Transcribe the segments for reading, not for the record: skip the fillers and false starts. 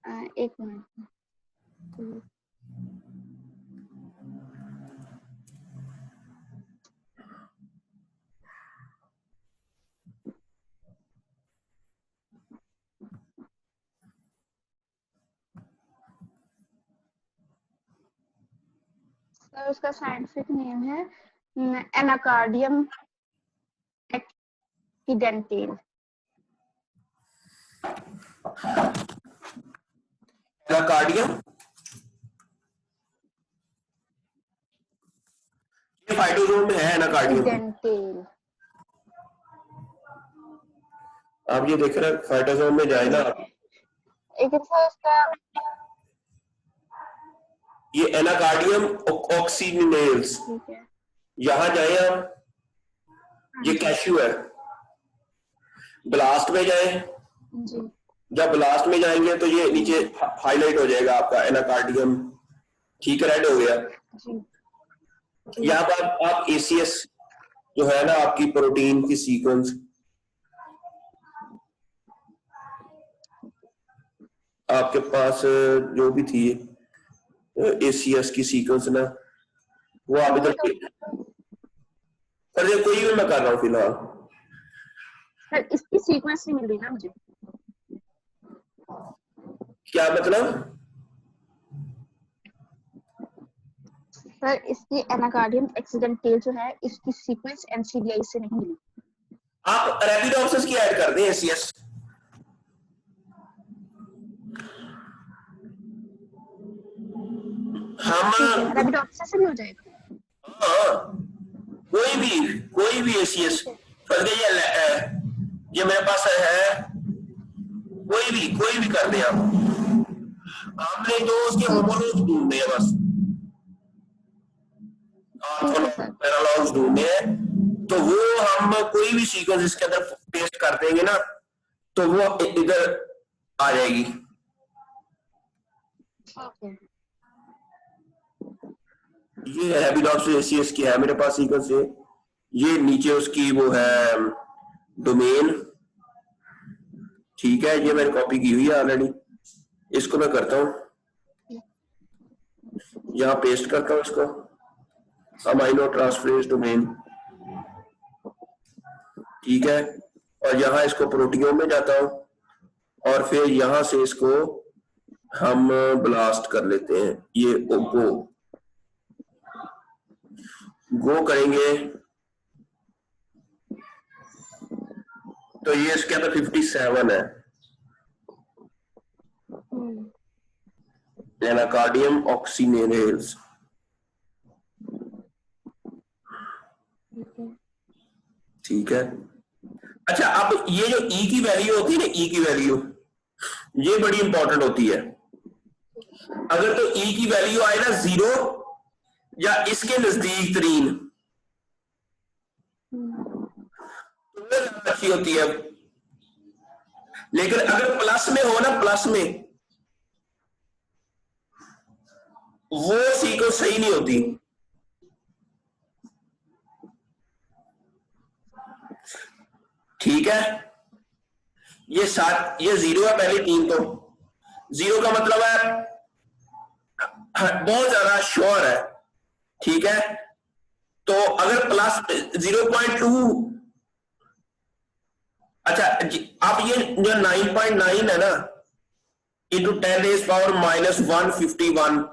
एक minute. Sir उसका scientific name है एनाकार्डियम एक्सीडेंटल। एनाकार्डियम, ये फाइटोसोम में है एनाकार्डियम। आप ये देख रहे हैं फाइटोसोम में जाए ना, लेकिन सर उसका ये एनाकार्डियम ऑक्सीनेल्स, यहां जाए आप, ये कैश्यू है। ब्लास्ट में जाए, जब ब्लास्ट में जाएंगे तो ये नीचे हाईलाइट हो जाएगा आपका एनाकार्डियम, ठीक है, रेड हो गया। यहाँ पर आप ACS जो है ना आपकी प्रोटीन की सीक्वेंस, आपके पास जो भी थी ACS की सीक्वेंस ना, वो आप इधर पर कोई भी मैं कर रहा हूँ फिलहाल। सर इसकी सीक्वेंस नहीं मिल रही ना मुझे। क्या मतलब? सर इसकी एनाकार्डियम एक्सीडेंटल जो है, इसकी सीक्वेंस NCBI से नहीं मिली। आप रैपिडोप्सिस की ऐड कर दें ACS। हम रैपिडोप्सिस से भी हो जाएगा। हाँ, कोई भी ACS, ये मेरे पास है, कोई भी कर दे आप। हमने तो उसके होमोलॉग्स ढूंढने हैं बस, पैरालॉग्स ढूंढने हैं, तो वो हम कोई भी सीक्वेंस इसके अंदर पेस्ट कर देंगे ना, तो वो इधर आ जाएगी। ये रैपिडोप्सिस ACS की है मेरे पास सीक्वेंस है, ये नीचे उसकी वो है डोमेन, ठीक है, ये मैंने कॉपी की हुई है ऑलरेडी। इसको मैं करता हूं, यहां पेस्ट करता हूं इसको, अमाइनो ट्रांसफरेज डोमेन, ठीक है, और यहां इसको प्रोटीओम में जाता हूं, और फिर यहां से इसको हम ब्लास्ट कर लेते हैं। ये गो करेंगे तो ये इसके अंदर 57 है, एनाकार्डियम ऑक्सीनेल्स, ठीक है। अच्छा, अब ये जो E की वैल्यू होती है ना, E की वैल्यू ये बड़ी इंपॉर्टेंट होती है। अगर तो E की वैल्यू आए ना 0 या इसके नजदीक तरीन, तो वो ज्यादा अच्छी होती है। लेकिन अगर प्लस में हो ना, प्लस में, वो सीक्वेंस सही नहीं होती। ठीक है, ये 7, ये 0 है पहले 3, तो 0 का मतलब है बहुत ज्यादा श्योर है, ठीक है। तो अगर प्लस 0.2, अच्छा आप ये जो 9.9 है ना इंटू 10⁻⁻151,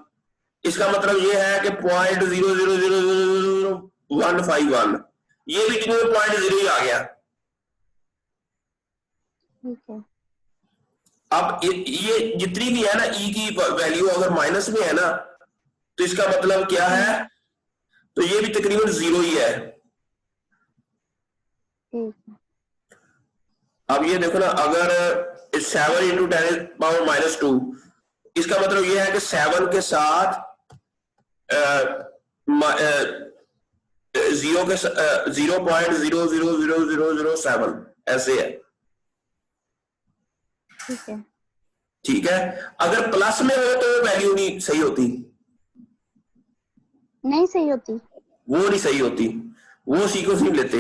इसका मतलब ये है कि 0.0000151, ये भी 0.0 ही आ गया। अब ये जितनी भी है ना E की वैल्यू अगर माइनस में है ना, तो इसका मतलब क्या है, तो ये भी तकरीबन 0 ही है। अब ये देखो ना, अगर 7 इंटू 10⁻⁻2, इसका मतलब ये है कि 7 के साथ 0.0000007 ऐसे है, ठीक है। अगर प्लस में हो तो वैल्यू नहीं सही होती, नहीं सही होती, वो नहीं सही होती, वो सीक्वेंस नहीं लेते।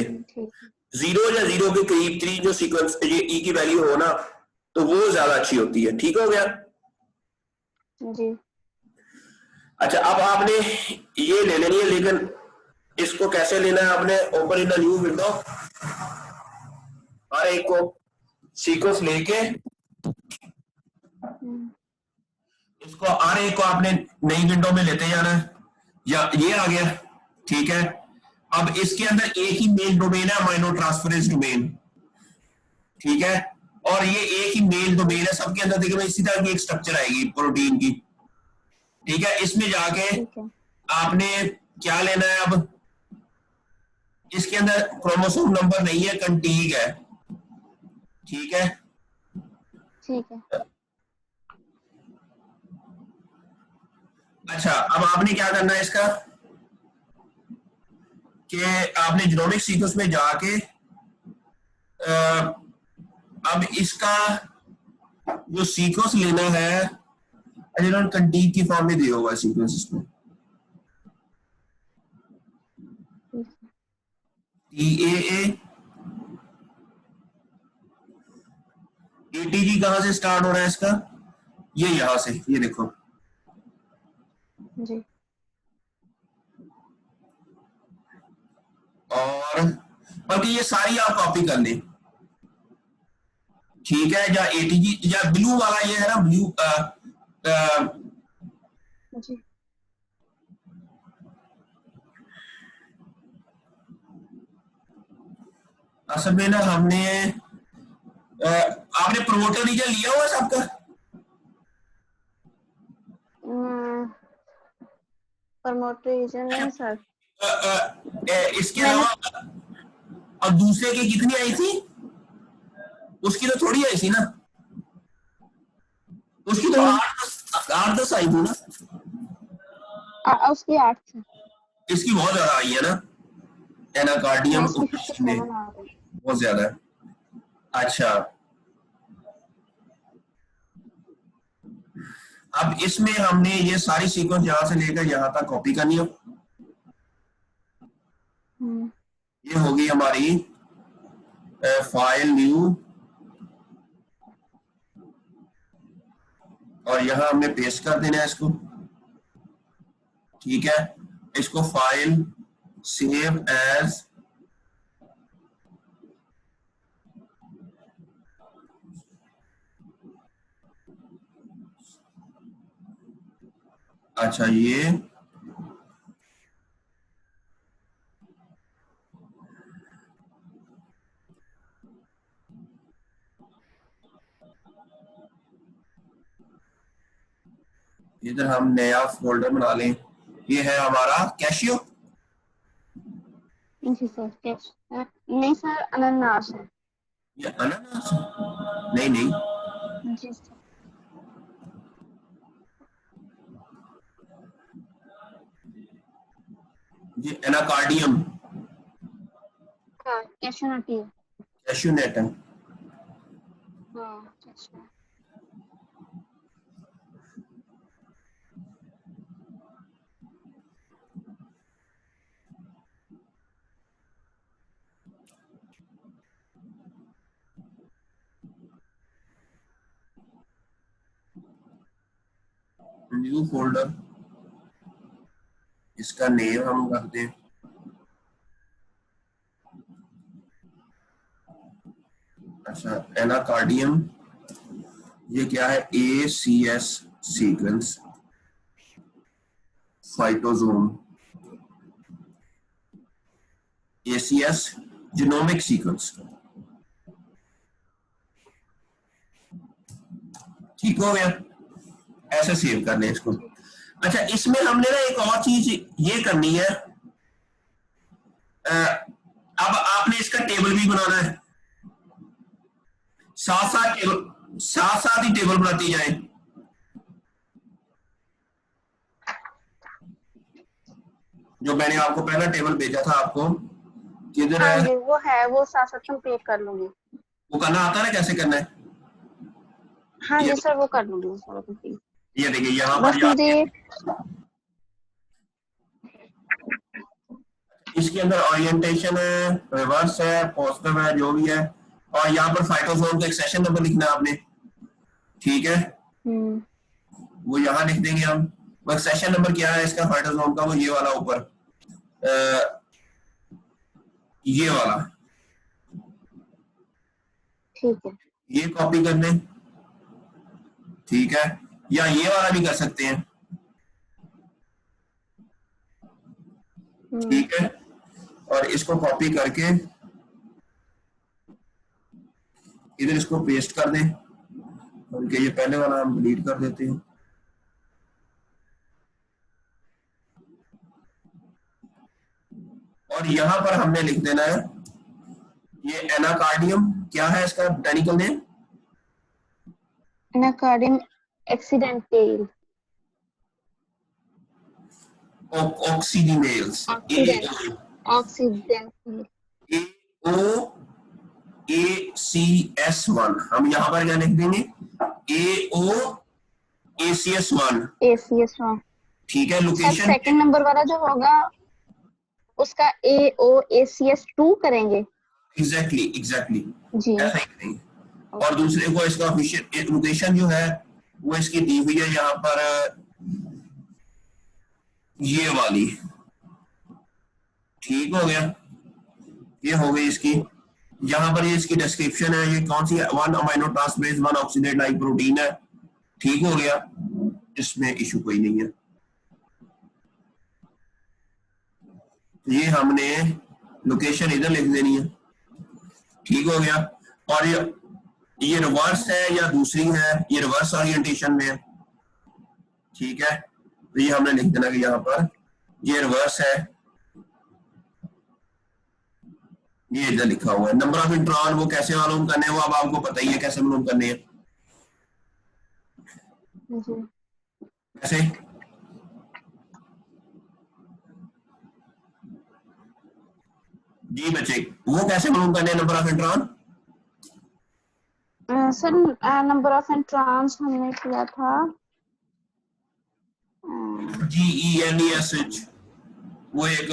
0 या 0 के करीब 3 जो सीक्वेंस ये E की वैल्यू हो ना, तो वो ज्यादा अच्छी होती है। ठीक हो गया। जी। अच्छा, अब आपने ये ले लेनी है, लेकिन इसको कैसे लेना है आपने? Open in the new window, हर एक को सीक्वेंस लेके इसको हर एक को आपने नई विंडो में लेते जाना है। या ये आ गया, ठीक है। अब इसके अंदर एक ही मेन डोमेन है, अमाइनो ट्रांसफरेंस डोमेन, ठीक है। और ये एक ही मेन डोमेन है, सबके अंदर देखिए इसी तरह की एक स्ट्रक्चर आएगी प्रोटीन की, ठीक है। इसमें जाके आपने क्या लेना है? अब इसके अंदर क्रोमोसोम नंबर नहीं है, कंटीग है, ठीक है। ठीक है। अच्छा, अब आपने क्या करना है इसका कि आपने जीनोमिक सीक्वेंस में जाके अब इसका जो सीक्वेंस लेना है, इन्होंने कंटीग की फॉर्म में दिया हुआ है सीक्वेंस इसमें, TAA ATG कहां से स्टार्ट हो रहा है इसका? ये यहां से, ये देखो जी। और बल्कि ये सारी आप कॉपी कर लें, ठीक है। या ATG या ब्लू वाला ये है ना, ब्लू जी। असल में ना हमने आपने प्रोमोटर रीजन लिया हुआ सबका? प्रमोटर रीजन नहीं सर। इसके अलावा अब दूसरे की कितनी आई थी? उसकी तो थोड़ी आई थी ना, उसकी तो 8-10 आई थी ना। उसकी 8 थी। इसकी बहुत ज्यादा आई है ना, एनाकार्डियम में बहुत ज्यादा है। अच्छा, अब इसमें हमने ये सारी सीक्वेंस यहां से लेकर यहां तक कॉपी करनी है। ये होगी हमारी फाइल न्यू, और यहां हमने पेस्ट कर देना है इसको, ठीक है। इसको फाइल सेव एज, अच्छा ये इधर हम नया फोल्डर बना लें। ये है हमारा कैशियो। जी सर। नहीं सर, अनानास है। ये अनानास? नहीं नहीं, जी सर। ये एनाकार्डियम, हाँ, कैशनट है। कैशूनेट है। हाँ, अच्छा। न्यू फोल्डर, इसका नेम हम रख दें अच्छा एनाकार्डियम। ये क्या है? ACS sequence phytosome, ACS genomic sequence, ठीक हो गया। ऐसे सेव कर लें इसको। अच्छा, इसमें हमने ना एक और चीज ये करनी है, अब आपने इसका टेबल भी बनाना है, साथ साथ ही टेबल बनाती जाए। जो मैंने आपको पहला टेबल भेजा था आपको, किधर हाँ है? जी, वो है, वो साथ साथ में पे कर लूंगी। वो करना आता है ना, कैसे करना है? हाँ जी सर, वो कर लूंगी सर। ये देखिए यहाँ बस पर मुझे इसके अंदर ओरिएंटेशन है, रिवर्स है, पॉजिटिव है, जो भी है। और यहाँ पर फाइटोसोम का एक सेशन नंबर लिखना है आपने, ठीक है। वो यहाँ लिख देंगे हम। बस सेशन नंबर क्या है इसका फाइटोसोम का, वो ये वाला ऊपर, ये वाला, ठीक है। ये कॉपी कर लें, ठीक है, या ये वाला भी कर सकते हैं, ठीक है, और इसको कॉपी करके इधर इसको पेस्ट कर दें, उनके ये पहले वाला हम डिलीट कर देते हैं। और यहां पर हमने लिख देना है ये एनाकार्डियम, क्या है इसका botanical name? Anacardium occidental, occidentalis, occidental, AOACS1, हम यहाँ पर क्या लिख देंगे, AOACS1, ACS1, ठीक है। लोकेशन सेकंड नंबर वाला जो होगा उसका AOACS2 करेंगे। एग्जैक्टली जी, ऐसा ही करेंगे। और दूसरे को इसका ऑफिशियल लोकेशन जो है वो इसकी दी हुई है यहाँ पर, ये वाली, ठीक हो गया, ये हो गई इसकी। यहाँ पर ये इसकी डिस्क्रिप्शन है, ये कौन सी है, 1 amino transferase 1 oxidate like protein है, ठीक हो गया, इसमें इशू कोई नहीं है। ये हमने लोकेशन इधर लिख देनी है, ठीक हो गया। और ये रिवर्स है या दूसरी है, ये रिवर्स ओरिएंटेशन में है, ठीक है, तो ये हमने लिख देना कि यहाँ पर ये रिवर्स है, ये इधर लिखा हुआ है। नंबर ऑफ इंट्रॉन वो कैसे मालूम करने हैं, वो अब आपको पता ही है कैसे मालूम करने हैं, कैसे, जी बच्चे, वो कैसे मालूम करने हैं number of intron? Sir number of introns हमने किया था GENESH, वो एक,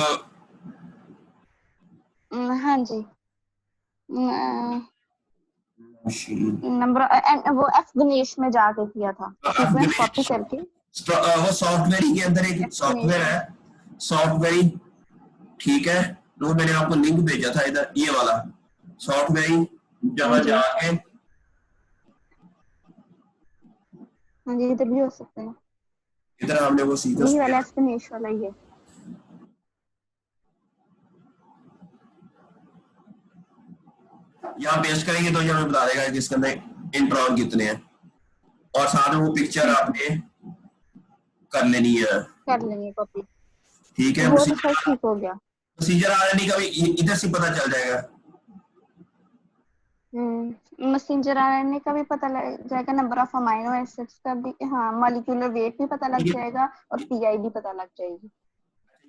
हाँ जी, नंबर वो एफगनेश में जाके किया था, सीक्वेंस कॉपी करके। वो सॉफ्टवेयर के अंदर एक सॉफ्टवेयर है, सॉफ्टवेयर, ठीक है, तो मैंने आपको लिंक भेजा था इधर, ये वाला सॉफ्टवेयर, जहां जाके, हाँ जी, इधर भी हो सकते हैं, इधर हमने वो सीक्वेंस ये वाला एफगनेश वाला ही है। यहाँ पेस्ट करेंगे तो ये हमें बता देगा कि इसके अंदर इंट्रॉन कितने हैं, और साथ में वो पिक्चर आपने कर लेनी है, कर लेंगे कॉपी, ठीक है। वो तो सर ठीक हो गया। प्रोसीजर आरएनए का भी इधर से पता चल जाएगा, मैसेंजर आरएनए का भी पता लग जाएगा, नंबर ऑफ अमाइनो एसिड्स का भी, हाँ, मॉलिक्यूलर वेट भी पता लग जाएगा और पीआई भी पता लग जाएगी।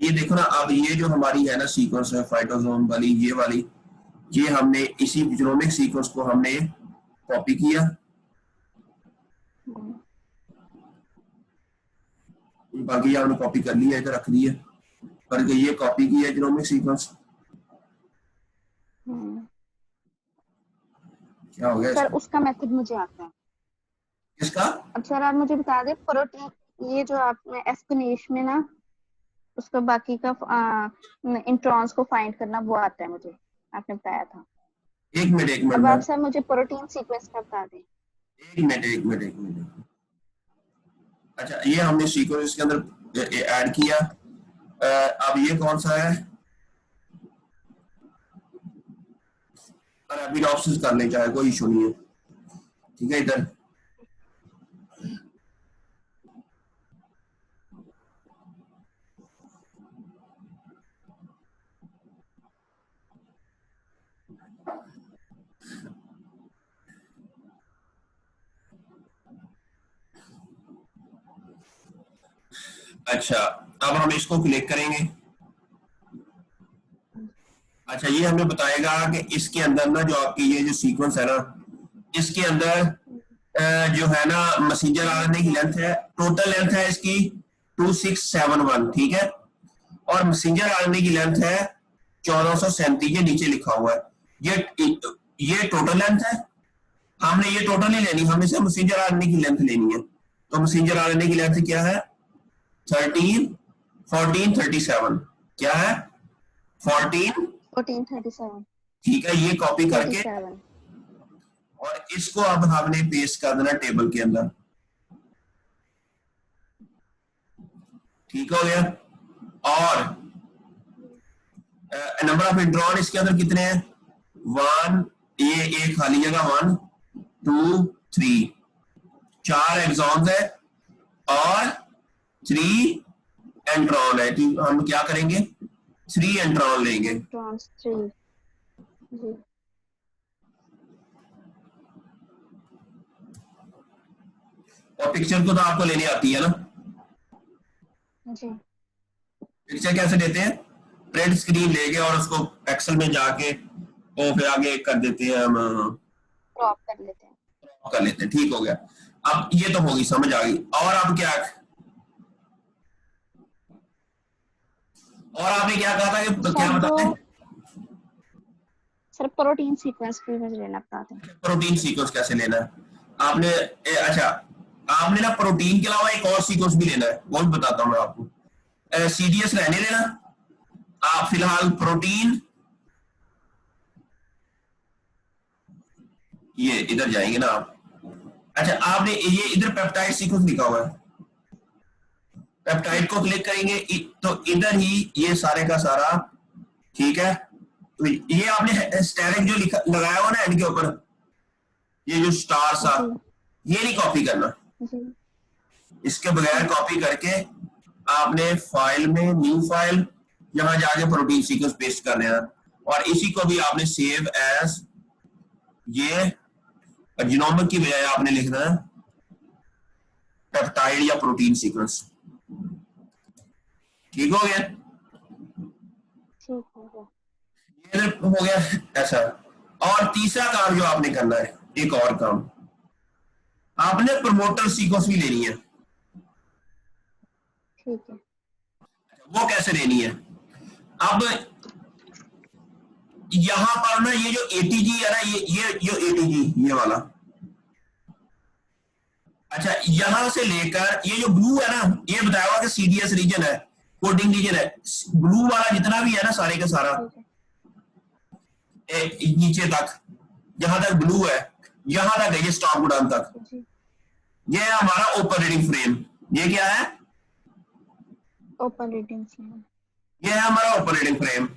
ये देखो ना, अब ये जो हमारी है ना सीक्वेंस है फाइटोसोम वाली, ये वाली, ये हमने इसी जीनोमिक सीक्वेंस को हमने कॉपी किया, बाकी ये हमने कॉपी कर लिया, इधर रख दिया, पर ये कॉपी किया जीनोमिक सीक्वेंस, क्या हो गया सर उसका मेथड मुझे आता है। किसका? अब सर आप मुझे बता दें, प्रोटीन, ये जो आपने एस्पिनेश में ना उसका बाकी का इंट्रॉन्स को फाइंड करना वो आता है मुझे, आपने बताया था। एक मिनट अब आप सर मुझे प्रोटीन सीक्वेंस का बता दें। एक मिनट, अच्छा, ये हमने सीक्वेंस के अंदर ऐड किया, अब ये कौन सा है, अरेबिडोप्सिस कर ले चाहे, कोई इशू नहीं है, ठीक है। इधर अच्छा, अब हम इसको क्लिक करेंगे। अच्छा, ये हमें बताएगा कि इसके अंदर ना जो आपकी ये जो सीक्वेंस है ना, इसके अंदर जो है ना मैसेंजर आरएनए की लेंथ है, टोटल लेंथ है इसकी 2671, ठीक है, और मैसेंजर आरएनए की लेंथ है 1437, ये नीचे लिखा हुआ है, ये टोटल लेंथ है, हमने ये टोटल नहीं लेनी, हमें सिर्फ मैसेंजर आरएनए की लेंथ लेनी है, तो मैसेंजर आरएनए की लेंथ क्या है? 13, 14, 37। क्या है? 14, 37। ठीक है। ये कॉपी करके 37। और इसको अब हमने पेस्ट कर देना टेबल के अंदर। ठीक हो गया। और नंबर ऑफ इंट्रॉन इसके अंदर कितने हैं? 1, ये एक खाली जगह 1, 2, 3, 4 एक्सॉन्स है और 3 एंट्रॉन है। ठीक, हम क्या करेंगे? 3 एंट्रॉन लेंगे। एंट्रॉन्स 3 जी। और पिक्चर को तो आपको लेनी आती है ना? जी। पिक्चर कैसे लेते हैं? प्रिंट स्क्रीन लेके और उसको एक्सेल में जाके और फिर आगे कर देते हैं हम, क्रॉप कर लेते हैं। कर लेते हैं। ठीक हो गया। अब ये तो होगी, समझ आ गई। और अब क्या, और आपने क्या कहा था कि क्या बताते हैं? सर प्रोटीन सीक्वेंस भी मुझे लेना बताते हैं। प्रोटीन सीक्वेंस कैसे लेना है आपने? अच्छा, आपने ना प्रोटीन के अलावा एक और सीक्वेंस भी लेना है, वो भी बताता हूं मैं आपको। सीडीएस रहने देना आप फिलहाल। प्रोटीन, ये इधर जाएंगे ना आप। अच्छा, आपने ये इधर पेप्टाइड सीक्वेंस लिखा हुआ है, पेप्टाइड को क्लिक करेंगे तो इधर ही ये सारे का सारा, ठीक है। तो ये आपने स्टेरिक जो लिखा लगाया हुआ ना एंड के ऊपर, ये जो स्टार सा, ये नहीं कॉपी करना। इसके बगैर कॉपी करके आपने फाइल में, न्यू फाइल, यहां जाके प्रोटीन सीक्वेंस पेस्ट कर देना और इसी को भी आपने सेव एज, ये जीनोमिक की बजाय आपने लिखना है पेप्टाइड या प्रोटीन सीक्वेंस। ठीक हो गया? ये हो गया ऐसा। और तीसरा काम जो आपने करना है, एक और काम, आपने प्रमोटर सीक्वेंस भी लेनी है। ठीक है। वो कैसे लेनी है? अब यहां पर ना ये जो एटीजी है ना, ये एटीजी, ये वाला, अच्छा, यहां से लेकर ये जो ब्लू है ना, ये बताया हुआ कि सीडीएस रीजन है, कोडिंग रीजन है। ब्लू वाला जितना भी है ना सारे का सारा, नीचे तक, जहां तक ब्लू है, यहां तक है ये स्टॉप गोडाउन तक। ये है हमारा ओपन रीडिंग फ्रेम। ये क्या है? Open reading frame. ये है हमारा ओपन रीडिंग फ्रेम।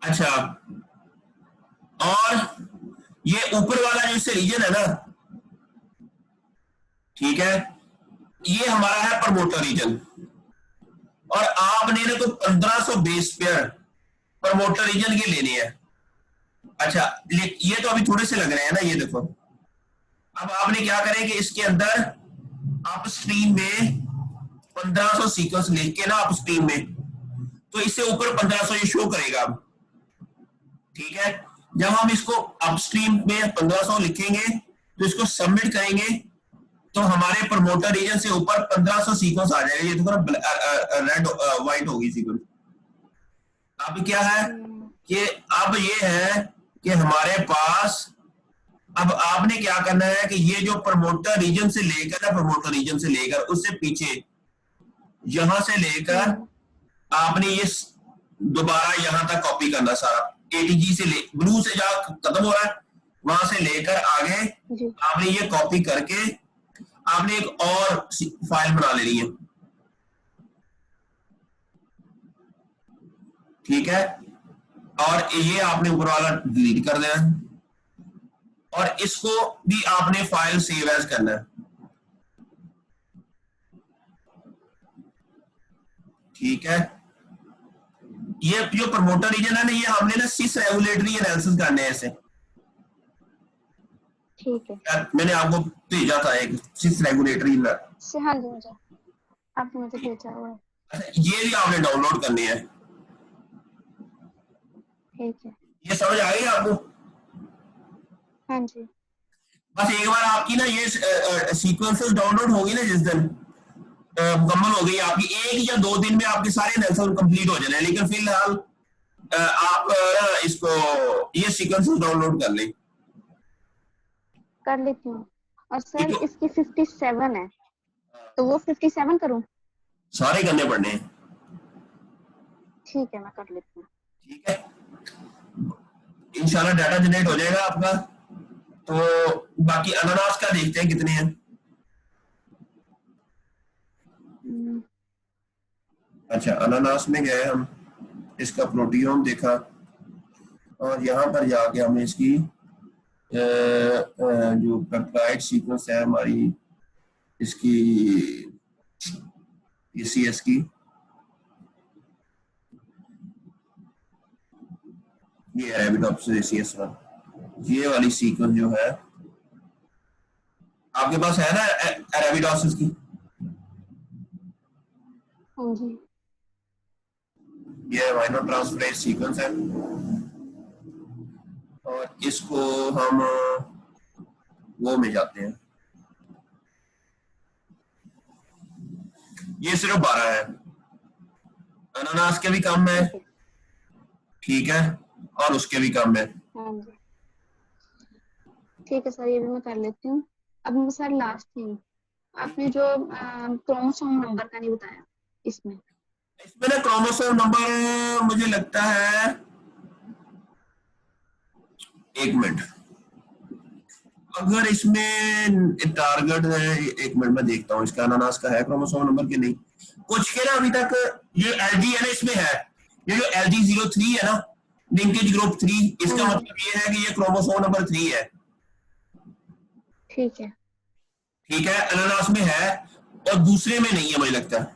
अच्छा, और ये ऊपर वाला जो इससे रीजन है ना, ठीक है, ये हमारा है प्रमोटर रीजन। और आपने ना तो 1500 बेस पेयर प्रमोटर रीजन के लेने हैं। अच्छा, ये तो अभी थोड़े से लग रहे हैं ना, ये देखो। अब आपने क्या करें कि इसके अंदर आप स्ट्रीम में 1500 सीक्वेंस लेके ना, आप स्ट्रीम में, तो इससे ऊपर 1500 ये शो करेगा अब। ठीक है, जब हम इसको अपस्ट्रीम में 1500 लिखेंगे तो इसको सबमिट करेंगे तो हमारे प्रमोटर रीजन से ऊपर 1500 सीक्वेंस आ जाएगा। ये तो रेड व्हाइट होगी सीक्वेंस। अब क्या है कि अब ये है कि हमारे पास, अब आपने क्या करना है कि ये जो प्रमोटर रीजन से लेकर ना, प्रमोटर रीजन से लेकर उससे पीछे, यहां से लेकर आपने ये दोबारा यहां तक कॉपी करना सारा। एटीजी से ले, ब्लू से जहां खत्म हो रहा है वहां से लेकर आगे आपने ये कॉपी करके आपने एक और फाइल बना लेनी है। ठीक है, और ये आपने ऊपर वाला डिलीट कर देना और इसको भी आपने फाइल सेव एज करना है। ठीक है, ये जो प्रमोटर रीजन है ना, ये हमने ना सिस रेगुलेटरी एनालिसिस करने हैं इसे। ठीक है, मैंने आपको भेजा था एक सिस रेगुलेटरी से। हाँ जी, मुझे आपने मुझे भेजा हुआ है। अच्छा, ये भी आपने डाउनलोड करनी है। ठीक है, ये समझ आ गई आपको? हाँ जी। बस एक बार आपकी ना ये सीक्वेंसेस डाउनलोड होगी ना, जिस दिन मुकम्मल हो गई आपकी, 1 या 2 दिन में आपके सारे एनालिसिस कंप्लीट हो जाने। लेकिन फिलहाल आप इसको, ये सीक्वेंसेस डाउनलोड कर लें। कर लेती हूँ। और सर इसकी 57 है, तो वो 57 करूं? सारे करने पड़ने हैं। ठीक है, मैं कर लेती हूँ। ठीक है, इंशाल्लाह डाटा जनरेट हो जाएगा आपका। तो बाकी अनानास का देखते हैं कितने हैं। अच्छा, अनानास में गए हम, इसका प्रोटीओम देखा, और यहाँ पर जाके हमने इसकी जो पेप्टाइड सीक्वेंस है हमारी, इसकी ECS की, ये अरेबिडोप्सिस ECS1, ये वाली सीक्वेंस जो है आपके पास है ना अरेबिडोप्सिस की? हाँ जी। ये अमीनो ट्रांसफरेज सीक्वेंस है, और इसको हम वो में जाते हैं, ये सिर्फ 12 है, अनानास के भी कम है, ठीक है, और उसके भी कम है। हाँ जी, ठीक है सर, ये भी मैं कर लेती हूँ। अब सर लास्ट थिंग, आपने जो क्रोमोसोम नंबर का नहीं बताया इसमें ना क्रोमोसोम नंबर मुझे लगता है, एक मिनट, अगर इसमें टारगेट है, एक मिनट में देखता हूँ इसका अनानास का है क्रोमोसोम नंबर के नहीं, कुछ के ना अभी तक ये LG है ना इसमें है, ये जो LG03 है ना, लिंकेज ग्रुप 3, इसका मतलब ये है कि ये क्रोमोसोम नंबर 3 है। ठीक है, ठीक है, अनानास में है और दूसरे में नहीं है, मुझे लगता है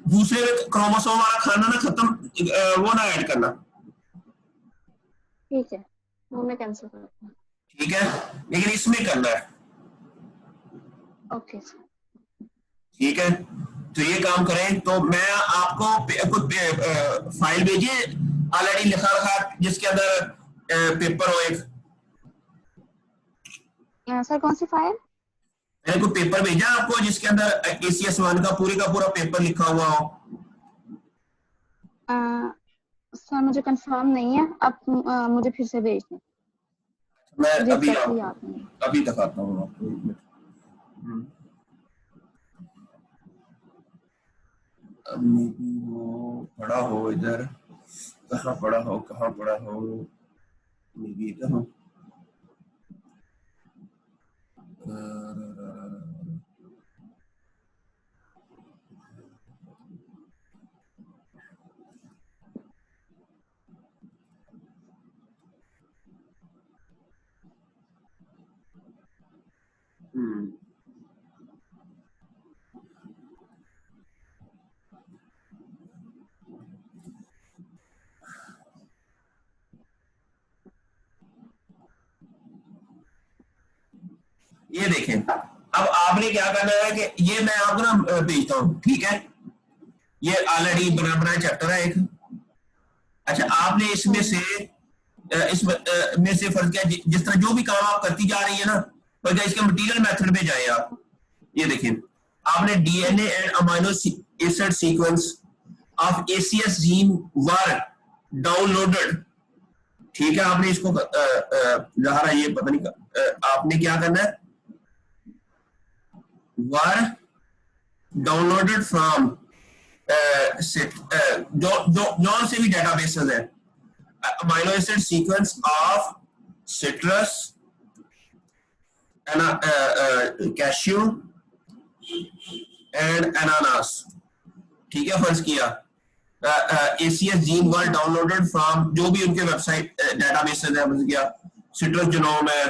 दूसरे में क्रोमोसोम वाला खाना ना खत्म, वो ना ऐड करना। ठीक है, वो मैं कैंसिल करती हूँ। ठीक है, लेकिन इसमें करना है। Okay sir. ठीक है, तो ये काम करें, तो मैं आपको कुछ फाइल भेजिए ऑलरेडी लिखा रखा जिसके अंदर पेपर हो एक। सर कौन सी फाइल? मैंने कोई पेपर भेजा आपको जिसके अंदर ACS1 का पूरा पेपर लिखा हुआ हो। सर मुझे कंफर्म नहीं है, आप मुझे फिर से भेज दें। मैं नहीं। अभी दिखाता हूँ आपको, एक मिनट। वो पड़ा हो इधर, कहाँ पड़ा हो, मे इधर हो। ये देखें, अब आपने क्या करना है कि ये मैं आपको ना भेजता हूँ, ठीक है, ये ऑलरेडी बना चैप्टर है एक। अच्छा, आपने इसमें से में से फर्ज किया, जिस तरह जो भी काम आप करती जा रही है ना, फर्ज इसके मटेरियल मेथड पे जाए आप। ये देखें, आपने DNA and amino acid sequence of ACS gene were downloaded, ठीक है, आपने इसको जहारा ये पता नहीं आपने क्या करना है, वर डाउनलोडेड फ्रॉम जौन से भी डेटाबेसेस है, amino acid sequence of citrus, cashew and अनानास, ठीक है, फर्ज किया ACS gene were downloaded from जो भी उनके वेबसाइट डेटाबेसेस है, फर्ज किया सिट्रस जीनोम है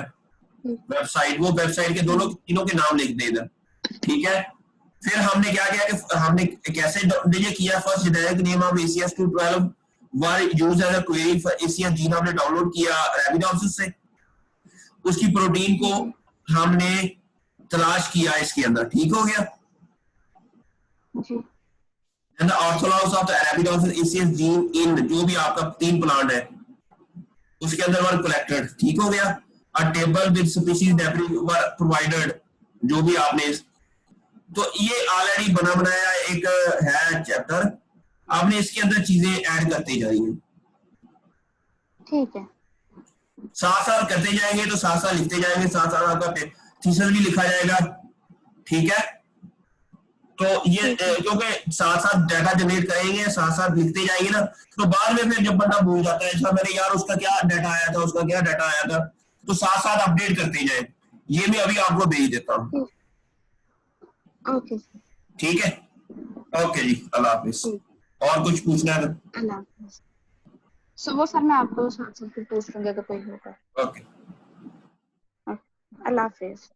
वेबसाइट, वो वेबसाइट के दोनों तीनों के नाम लिख दे इधर, ठीक है। फिर हमने क्या किया कि हमने कैसे डिलीट किया, first direct name of ACS212 were use as a query for ACS gene हमने डाउनलोड किया अरेबिडोप्सिस से, उसकी प्रोटीन को हमने तलाश किया इसके अंदर, ठीक हो गया जी। And the orthologs of the arabidopsis ACS gene in, जो भी आपका 3 प्लांट है उसके अंदर वर कलेक्टेड, ठीक हो गया। अ table with species debris were provided, जो भी आपने, तो ये ऑलरेडी बना बनाया एक है चैप्टर, आपने इसके अंदर चीजें ऐड करते जाएंगे, ठीक है, साथ साथ करते जाएंगे, तो साथ साथ लिखते जाएंगे, साथ साथ आपका थीसिस भी लिखा जाएगा, ठीक है। तो ये क्योंकि साथ साथ डाटा जनरेट करेंगे, साथ साथ लिखते जाएंगे ना, तो बाद में फिर जब बंदा भूल जाता है, अच्छा मेरे यार उसका क्या डाटा आया था, उसका क्या डाटा आया था, तो साथ साथ अपडेट करते जाए। ये मैं अभी आपको भेज देता हूँ। ओके ठीक है, ओके जी, अल्लाह हाफिज। और कुछ पूछना है? अल्लाह हाफिज। सो वो सर मैं आपको साथ साथ पूछ लूंगी अगर कोई होगा। ओके, अल्लाह हाफिज।